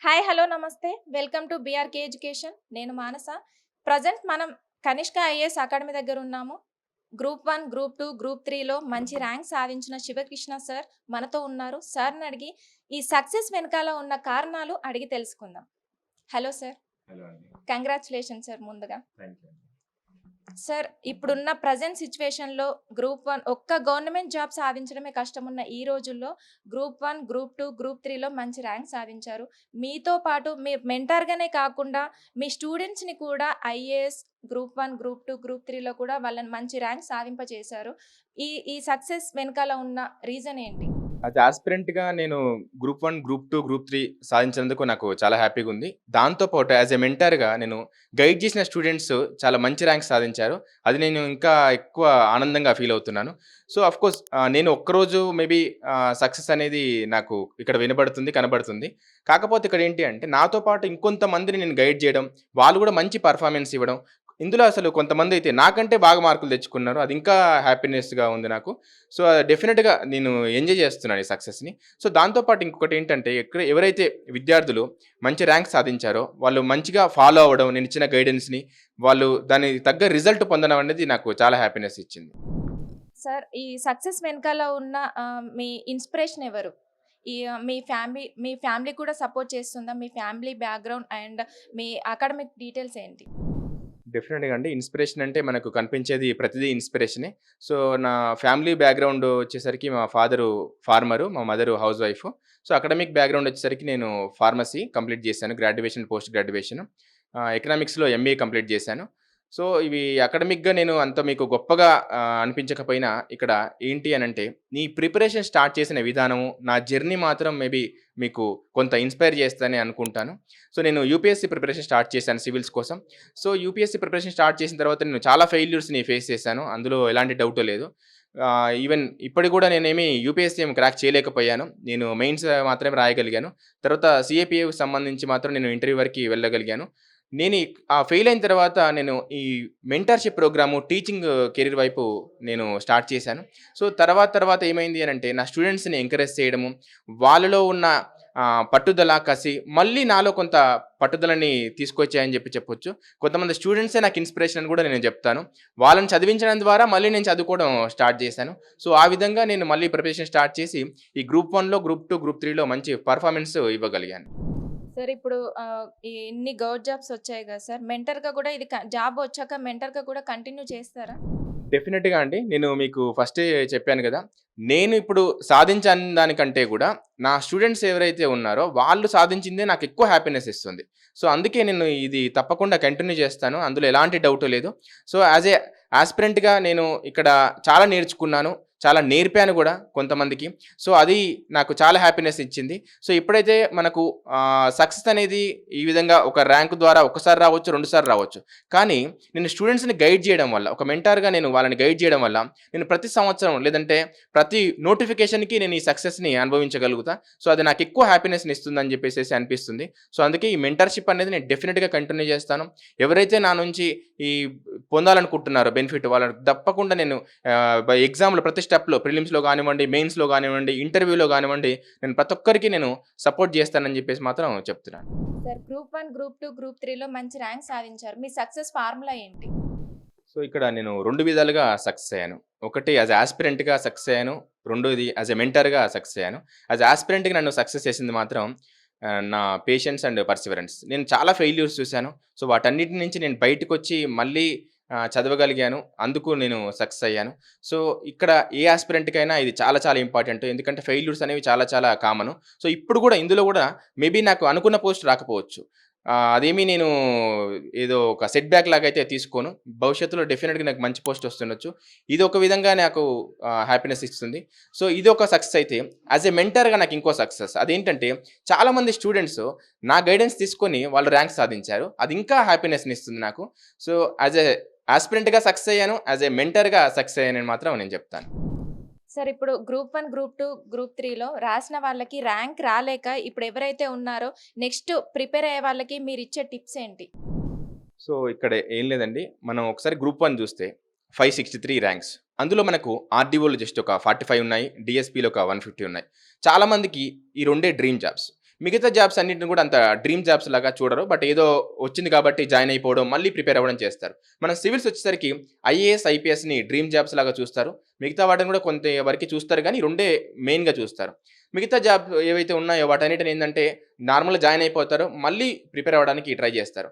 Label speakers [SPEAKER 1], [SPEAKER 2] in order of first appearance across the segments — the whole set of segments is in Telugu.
[SPEAKER 1] హాయ్ హలో నమస్తే వెల్కమ్ టు బీఆర్కే ఎడ్యుకేషన్. నేను మానస. ప్రజెంట్ మనం కనిష్క ఐఏఎస్ అకాడమీ దగ్గర ఉన్నాము. గ్రూప్ 1, గ్రూప్ 2, గ్రూప్ 3లో మంచి ర్యాంక్ సాధించిన శివకృష్ణ సార్ మనతో ఉన్నారు. సార్ని అడిగి ఈ సక్సెస్ వెనకాల ఉన్న కారణాలు అడిగి తెలుసుకుందాం. Hello sir.
[SPEAKER 2] హలో అండి.
[SPEAKER 1] కంగ్రాచులేషన్ సార్ ముందుగా.
[SPEAKER 2] థ్యాంక్ యూ అండి.
[SPEAKER 1] సార్ ఇప్పుడున్న ప్రజెంట్ సిచ్యువేషన్లో గ్రూప్ 1 ఒక్క గవర్నమెంట్ జాబ్ సాధించడమే కష్టమున్న ఈ రోజుల్లో గ్రూప్ 1, గ్రూప్ 2, గ్రూప్ 3లో మంచి ర్యాంక్ సాధించారు. మీతో పాటు మీరు మెంటార్గానే కాకుండా మీ స్టూడెంట్స్ని కూడా ఐఏఎస్ గ్రూప్ 1, గ్రూప్ 2, గ్రూప్ 3లో కూడా వాళ్ళని మంచి ర్యాంక్ సాధింపజేశారు. ఈ ఈ సక్సెస్ వెనకాల ఉన్న రీజన్ ఏంటి?
[SPEAKER 2] యాజ్ ఆస్పిరెంట్‌గా నేను గ్రూప్ 1, గ్రూప్ 2, గ్రూప్ 3 సాధించినందుకు నాకు చాలా హ్యాపీగా ఉంది. దాంతో పాటు యాజ్ ఎ మెంటర్‌గా నేను గైడ్ చేసిన స్టూడెంట్స్ చాలా మంచి ర్యాంక్ సాధించారు. అది నేను ఇంకా ఎక్కువ ఆనందంగా ఫీల్ అవుతున్నాను. సో ఆఫ్‌కోర్స్ నేను ఒక్కరోజు మేబీ సక్సెస్ అనేది నాకు ఇక్కడ వినబడుతుంది, కనబడుతుంది. కాకపోతే ఇక్కడ ఏంటి అంటే నాతో పాటు ఇంకొంతమందిని నేను గైడ్ చేయడం, వాళ్ళు కూడా మంచి పెర్ఫార్మన్స్ ఇవ్వడం. ఇందులో అసలు కొంతమంది అయితే నాకంటే బాగా మార్కులు తెచ్చుకున్నారు. అది ఇంకా హ్యాపీనెస్‌గా ఉంది నాకు. సో, డెఫినిట్‌గా నేను ఎంజాయ్ చేస్తున్నాను ఈ సక్సెస్‌ని. సో, దాంతో పాటు ఇంకొకటేంటంటే ఎవరైతే విద్యార్థులు మంచి ర్యాంక్ సాధించారో, వాళ్ళు మంచిగా ఫాలో అవ్వడం, నేనిచ్చిన గైడెన్స్‌ని, వాళ్ళు దానికి తగ్గ రిజల్ట్ పొందడం అనేది నాకు చాలా హ్యాపీనెస్ ఇచ్చింది.
[SPEAKER 1] సార్ ఈ సక్సెస్ వెనకాల ఉన్న మీ ఇన్స్పిరేషన్ ఎవరు? ఈ మీ ఫ్యామిలీ కూడా సపోర్ట్ చేస్తుందా? మీ ఫ్యామిలీ బ్యాక్‌గ్రౌండ్ అండ్ మీ అకాడమిక్ డీటెయిల్స్ ఏంటి?
[SPEAKER 2] డెఫినెట్‌గా అండి. ఇన్‌స్పిరేషన్ అంటే మనకు కనిపించేది ప్రతిదీ ఇన్‌స్పిరేషనే. సో, నా ఫ్యామిలీ బ్యాక్‌గ్రౌండ్ వచ్చేసరికి మా ఫాదరు ఫార్మరు, మా mother housewife. So, academic background వచ్చేసరికి నేను ఫార్మసీ కంప్లీట్ చేశాను. Graduation, post graduation. ఎకనామిక్స్‌లో ఎంబీఏ కంప్లీట్ చేశాను. సో, ఇవి అకాడమిక్‌గా నేను అంత మీకు గొప్పగా అనిపించకపోయినా ఇక్కడ ఏంటి అనంటే, నీ ప్రిపరేషన్ స్టార్ట్ చేసిన విధానము, నా జర్నీ మాత్రం మేబీ మీకు కొంత ఇన్‌స్పైర్ చేస్తదని అనుకుంటాను. సో, నేను యూపీఎస్సీ ప్రిపరేషన్ స్టార్ట్ చేశాను సివిల్స్ కోసం. సో, యూపీఎస్సీ ప్రిపరేషన్ స్టార్ట్ చేసిన తర్వాత నేను చాలా ఫెయిల్యూర్స్‌ని ఫేస్ చేశాను. అందులో ఎలాంటి డౌటు లేదు. ఈవెన్ ఇప్పటికి కూడా నేనేమి యూపీఎస్సీ ఏమి క్రాక్ చేయలేకపోయాను. నేను మెయిన్స్ మాత్రమే రాయగలిగాను. తర్వాత సీఏపీఏకి సంబంధించి మాత్రం నేను ఇంటర్వ్యూ వరకి వెళ్ళగలిగాను. నేను ఫెయిల్ అయిన తర్వాత నేను ఈ మెంటర్‌షిప్ ప్రోగ్రాము టీచింగ్ కెరీర్ వైపు నేను స్టార్ట్ చేశాను. సో, తర్వాత ఏమైంది అనంటే నా స్టూడెంట్స్‌ని ఎంకరేజ్ చేయడము, వాళ్ళలో ఉన్న పట్టుదల, కసి మళ్ళీ నాలో కొంత పట్టుదలని తీసుకొచ్చాయని చెప్పొచ్చు. కొంతమంది స్టూడెంట్సే నాకు ఇన్‌స్పిరేషన్ అని కూడా నేను చెప్తాను. వాళ్ళని చదివించడం ద్వారా మళ్ళీ నేను చదువుకోవడం స్టార్ట్ చేశాను. సో, ఆ విధంగా నేను మళ్ళీ ప్రిపరేషన్ స్టార్ట్ చేసి ఈ గ్రూప్ 1లో, గ్రూప్ 2, గ్రూప్ 3లో మంచి పెర్ఫార్మన్స్ ఇవ్వగలిగాను.
[SPEAKER 1] సార్ ఇప్పుడు ఇన్ని గవర్నమెంట్ జాబ్స్ వచ్చాయి కదా సార్. మెంటర్‌గా కూడా ఇది జాబ్ వచ్చాక మెంటర్‌గా కూడా కంటిన్యూ చేస్తారా?
[SPEAKER 2] డెఫినెట్‌గా అండి. నేను మీకు ఫస్టే చెప్పాను గదా! నేను ఇప్పుడు సాధించని దానికంటే గూడా, నా స్టూడెంట్స్ ఎవరైతే ఉన్నారో, వాళ్ళు సాధించిందే నాకెక్కువ హ్యాపీనెస్ ఇస్తుంది. సో, అందుకే నేను ఇది తప్పకుండా కంటిన్యూ చేస్తాను. అందులో ఎలాంటి డౌటు లేదు. సో, యాస్ ఎ యాస్పిరెంట్‌గా నేను ఇక్కడ చాలా నేర్చుకున్నాను. చాలా నేర్పాను గూడా కొంతమందికి. సో, అది నాకు చాలా హ్యాపీనెస్ ఇచ్చింది. సో, ఎప్పుడైతే మనకు సక్సెస్ అనేది ఈ విధంగా ఒక ర్యాంక్ ద్వారా ఒక్కసారి రావచ్చు, 2 సార్లు రావచ్చు. కానీ నేను స్టూడెంట్స్‌ని గైడ్ చేయడం వల్ల, ఒక మెంటార్‌గా నేను వాళ్ళని గైడ్ చేయడం వల్ల, నేను ప్రతి సంవత్సరం లేదంటే ప్రతి నోటిఫికేషన్‌కి నేను ఈ సక్సెస్‌ని అనుభవించగలుగుతా. సో, అది నాకెక్కువ హ్యాపీనెస్‌ని ఇస్తుందని చెప్పేసేసి అనిపిస్తుంది. సో, అందుకే ఈ మెంటర్‌షిప్ అనేది నేను డెఫినిట్‌గా కంటిన్యూ చేస్తాను. ఎవరైతే నా నుంచి ఈ పొందాలనుకుంటున్నారో బెనిఫిట్ వాళ్ళకి తప్పకుండా నేను ఎగ్జామ్‌లో ప్రతి స్టెప్‌లో ప్రిలిమ్స్‌లో గానివ్వండి, మెయిన్స్‌లో గానివ్వండి, ఇంటర్వ్యూలో గానివ్వండి, నేను ప్రతి ఒక్కరికి నేను సపోర్ట్ చేస్తానని చెప్పేసి మాత్రం చెప్తున్నాను.
[SPEAKER 1] సార్ గ్రూప్ 1, గ్రూప్ 2, గ్రూప్ 3లో మంచి ర్యాంక్ సాధించారు. మీ సక్సెస్ ఫార్ములా ఏంటి?
[SPEAKER 2] సో, ఇక్కడ నేను 2 విధాలుగా సక్సెస్ అయ్యాను. ఒకటి యాస్ యాస్పిరెంట్‌గా సక్సెస్ అయ్యాను. రెండోది యాస్ ఎ మెంటర్‌గా సక్సెస్ అయ్యాను. యాస్ యాస్పిరెంట్‌గా నన్ను సక్సెస్ చేసింది మాత్రం నా పేషెన్స్ అండ్ పర్సివరెన్స్. నేను చాలా ఫెయిల్యూర్స్ చూసాను. సో, వాటన్నిటి నుంచి నేను బయటకొచ్చి మళ్ళీ చదవగలిగాను. అందుకు నేను సక్సెస్ అయ్యాను. సో, ఇక్కడ ఏ యాస్పిరెంట్‌కైనా ఇది చాలా చాలా ఇంపార్టెంట్. ఎందుకంటే ఫెయిల్యూర్స్ అనేవి చాలా చాలా కామను. సో, ఇప్పుడు కూడా ఇందులో కూడా మేబీ నాకు అనుకున్న పోస్ట్ రాకపోవచ్చు. అదేమి నేను ఏదో ఒక సెట్ బ్యాక్ లాగా అయితే తీసుకోను. భవిష్యత్తులో డెఫినిట్‌గా నాకు మంచి పోస్ట్ వస్తుండొచ్చు. ఇది ఒక విధంగా నాకు హ్యాపీనెస్ ఇస్తుంది. సో, ఇదొక సక్సెస్ అయితే యాస్ ఎ మెంటర్‌గా నాకు ఇంకో సక్సెస్. అదేంటంటే చాలామంది స్టూడెంట్స్ నా గైడెన్స్ తీసుకొని వాళ్ళు ర్యాంక్ సాధించారు. అది ఇంకా హ్యాపీనెస్‌ని ఇస్తుంది నాకు. సో, యాస్ ఎ యాస్పిరెంట్‌గా సక్సెస్ అయ్యాను. యాస్ ఎ మెంటర్‌గా సక్సెస్ అయ్యానని మాత్రం నేను చెప్తాను.
[SPEAKER 1] సార్ ఇప్పుడు గ్రూప్ 1, గ్రూప్ 2, గ్రూప్ 3లో రాసిన వాళ్ళకి ర్యాంక్ రాలేక ఇప్పుడు ఎవరైతే ఉన్నారో నెక్స్ట్ ప్రిపేర్ అయ్యే వాళ్ళకి మీరిచ్చే టిప్స్ ఏంటి?
[SPEAKER 2] సో, ఇక్కడ ఏం లేదండి. మనం ఒకసారి గ్రూప్ 1 చూస్తే 563 ర్యాంక్స్. అందులో మనకు ఆర్‌డీఓలో జస్ట్ ఒక 45 ఉన్నాయి. డీఎస్‌పీలో ఒక 150 ఉన్నాయి. చాలామందికి ఈ రెండే డ్రీమ్ జాబ్స్. మిగతా జాబ్స్ అన్నిటిని కూడా అంత డ్రీమ్ జాబ్స్ లాగా చూడరు. బట్ ఏదో వచ్చింది కాబట్టి జాయిన్ అయిపోవడం, మళ్ళీ ప్రిపేర్ అవ్వడం చేస్తారు. మన సివిల్స్ వచ్చేసరికి ఐఏఎస్, ఐపీఎస్‌ని డ్రీమ్ జాబ్స్ లాగా చూస్తారు. మిగతా వాటిని కూడా కొంత వరకి చూస్తారు గానీ, రెండే మెయిన్‌గా చూస్తారు. మిగతా జాబ్ ఏవైతే ఉన్నాయో వాటన్నిటిని ఏందంటే నార్మల్‌గా జాయిన్ అయిపోతారు. మళ్ళీ ప్రిపేర్ అవ్వడానికి ట్రై చేస్తారు.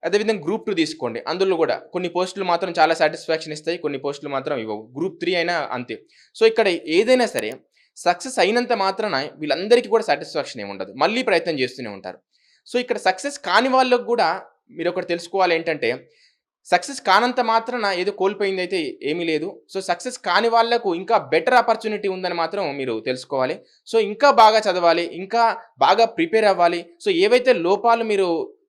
[SPEAKER 2] అదేవిధంగా గ్రూప్ 2 తీసుకోండి. అందులో గూడా కొన్ని పోస్టులు మాత్రం చాలా సాటిస్ఫాక్షన్ ఇస్తాయి. కొన్ని పోస్టులు మాత్రం ఇవ్వవు. గ్రూప్ 3 అయినా అంతే. సో, ఇక్కడ ఏదైనా సరే సక్సెస్ అయినంత మాత్రాన వీళ్ళందరికీ కూడా సాటిస్ఫాక్షన్ ఏముండదు. మళ్ళీ ప్రయత్నం చేస్తూనే ఉంటారు. సో, ఇక్కడ సక్సెస్ కాని వాళ్ళకి గూడా మీరొకటి తెలుసుకోవాలేంటంటే, సక్సెస్ కానంత మాత్రాన ఏదో కోల్పోయిందయితే ఏమీ లేదు. సో, సక్సెస్ కాని వాళ్ళకు ఇంకా బెటర్ ఆపర్చునిటీ ఉందని మాత్రం మీరు తెలుసుకోవాలి. సో, ఇంకా బాగా చదవాలి. ఇంకా బాగా ప్రిపేర్ అవ్వాలి. సో, ఏవైతే లోపాలు మీరు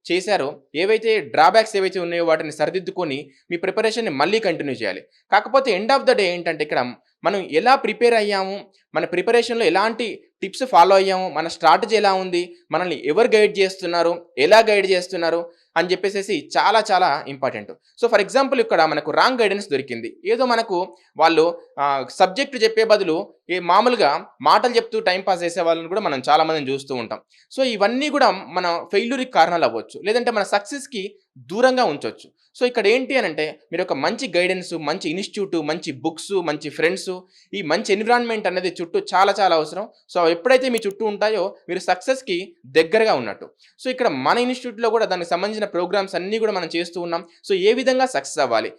[SPEAKER 2] చేశారో, ఏవైతే డ్రాబ్యాక్స్ ఏవైతే ఉన్నాయో వాటిని సరిదిద్దుకొని మీ ప్రిపరేషన్‌ని మళ్ళీ కంటిన్యూ చేయాలి. కాకపోతే ఎండ్ ఆఫ్ ద డే ఏంటంటే ఇక్కడ మనం ఎలా ప్రిపేర్ అయ్యాము, మన ప్రిపరేషన్‌లో ఎలాంటి టిప్స్ ఫాలో అయ్యాము, మన స్ట్రాటజీ ఎలా ఉంది, మనల్ని ఎవరు గైడ్ చేస్తున్నారు, ఎలా గైడ్ చేస్తున్నారు అని చెప్పేసేసి చాలా చాలా ఇంపార్టెంట్. సో, ఫర్ ఎగ్జాంపుల్ ఇక్కడ మనకు రాంగ్ గైడెన్స్ దొరికింది. ఏదో మనకు వాళ్ళు సబ్జెక్ట్ చెప్పే బదులు మామూలుగా మాటలు చెప్తూ టైమ్ పాస్ చేసే వాళ్ళని కూడా మనం చాలా మందిని చూస్తూ ఉంటాం. సో, ఇవన్నీ కూడా మన ఫెయిల్యూర్‌కి కారణాలు అవ్వచ్చు. లేదంటే మన సక్సెస్‌కి దూరంగా ఉంచొచ్చు. సో, ఇక్కడ ఏంటి అనంటే మీరు ఒక మంచి గైడెన్స్, మంచి ఇన్‌స్టిట్యూట్, మంచి బుక్స్, మంచి ఫ్రెండ్స్, ఈ మంచి ఎన్విరాన్మెంట్ అనేది చుట్టూ చాలా చాలా అవసరం. సో, ఎప్పుడైతే మీ చుట్టూ ఉంటాయో మీరు సక్సెస్‌కి దగ్గరగా ఉన్నట్టు. సో, ఇక్కడ మన ఇన్‌స్టిట్యూట్‌లో కూడా దానికి సంబంధించిన ప్రోగ్రామ్స్ అన్నీ కూడా మనం చేస్తూ ఉన్నాం. సో, ఏ విధంగా సక్సెస్ అవ్వాలి?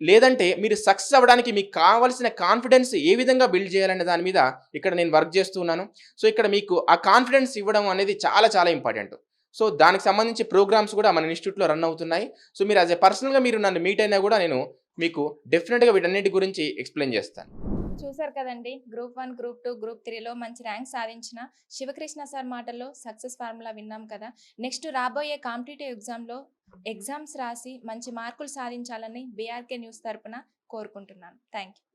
[SPEAKER 2] లేదంటే మీరు సక్సెస్ అవ్వడానికి మీకు కావాల్సిన కాన్ఫిడెన్స్ ఏ విధంగా బిల్డ్ చేయాలనే దాని మీద ఇక్కడ నేను వర్క్ చేస్తూ ఉన్నాను. సో, ఇక్కడ మీకు ఆ కాన్ఫిడెన్స్ ఇవ్వడం అనేది చాలా చాలా ఇంపార్టెంట్. సో, దానికి సంబంధించి ప్రోగ్రామ్స్ కూడా మన ఇన్‌స్టిట్యూట్‌లో రన్ అవుతున్నాయి. సో, మీరు యాస్ ఎ పర్సనల్‌గా మీరు నన్ను మీట్ అయినా కూడా నేను మీకు డెఫినిట్‌గా వీటన్నిటి గురించి ఎక్స్‌ప్లెయిన్ చేస్తాను.
[SPEAKER 1] చూసారు కదండీ! గ్రూప్ 1, గ్రూప్ 2, గ్రూప్ 3లో మంచి ర్యాంక్ సాధించిన శివకృష్ణ సార్ మాటల్లో సక్సెస్ ఫార్ములా విన్నాం కదా! నెక్స్ట్ రాబోయే కాంపిటీటివ్ ఎగ్జామ్‌లో ఎగ్జామ్స్ రాసి మంచి మార్కులు సాధించాలని బీఆర్‌కే న్యూస్ తరపున కోరుకుంటున్నాను. Thank you.